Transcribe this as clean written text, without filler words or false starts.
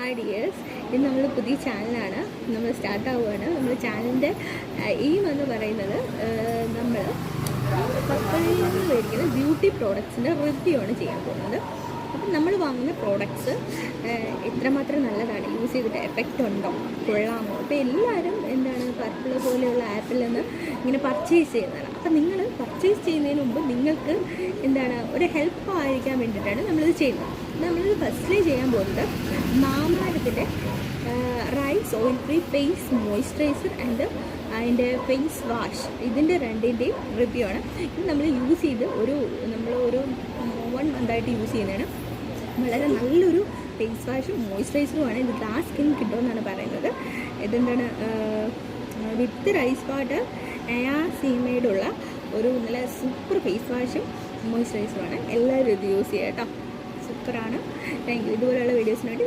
Hi dears, ഇത് നമ്മൾ പുതിയ ചാനലാണ്, നമ്മൾ സ്റ്റാർട്ട് ആവുകയാണ്. നമ്മുടെ ചാനലിൻ്റെ എയിം എന്ന് പറയുന്നത് നമ്മൾ പർപ്പിളിൽ നിന്ന് മേടിക്കുന്ന ബ്യൂട്ടി പ്രോഡക്ട്സിൻ്റെ റിവ്യൂ ആണ് ചെയ്യാൻ പോകുന്നത്. അപ്പം നമ്മൾ വാങ്ങുന്ന പ്രോഡക്ട്സ് എത്രമാത്രം നല്ലതാണ്, യൂസ് ചെയ്തിട്ട് എഫക്റ്റ് ഉണ്ടോ, കൊള്ളാമോ. അപ്പോൾ എല്ലാവരും പർപ്പിൾ പോലെയുള്ള ആപ്പിൽ നിന്ന് ഇങ്ങനെ പർച്ചേസ് ചെയ്യുന്നതാണ്. അപ്പം നിങ്ങൾ പർച്ചേസ് ചെയ്യുന്നതിന് മുമ്പ് നിങ്ങൾക്ക് ഒരു ഹെൽപ്പ് ആയിരിക്കാൻ വേണ്ടിയിട്ടാണ് നമ്മളിത് ചെയ്യുന്നത്. നമ്മളിത് ഫസ്റ്റ്ലി ചെയ്യാൻ പോകുന്നത് മാമാരത്തിൻ്റെ rice oil free face moisturiser and അതിൻ്റെ ഫേസ് വാഷ്, ഇതിൻ്റെ രണ്ടിൻ്റെയും റിവ്യൂ ആണ്. ഇത് നമ്മൾ യൂസ് ചെയ്ത് ഒരു 1 മന്തായിട്ട് യൂസ് ചെയ്യുന്നതാണ്. വളരെ നല്ലൊരു ഫേസ് വാഷും മോയ്സ്ചറൈസറുമാണ്. ഇത് ഗ്ലാസ് സ്കിൻ കിട്ടുമെന്നാണ് പറയുന്നത്. വിത്ത് റൈസ് വാട്ടർ നയാസിനൈഡുള്ള ഒരു നല്ല സൂപ്പർ ഫേസ് വാഷും മോയ്സ്ചറൈസറുമാണ്. എല്ലാവരും ഇത് യൂസ് ചെയ്യാം കേട്ടോ, സൂപ്പറാണ്. Thank you. ഇതുപോലെയുള്ള വീഡിയോസിനായിട്ട്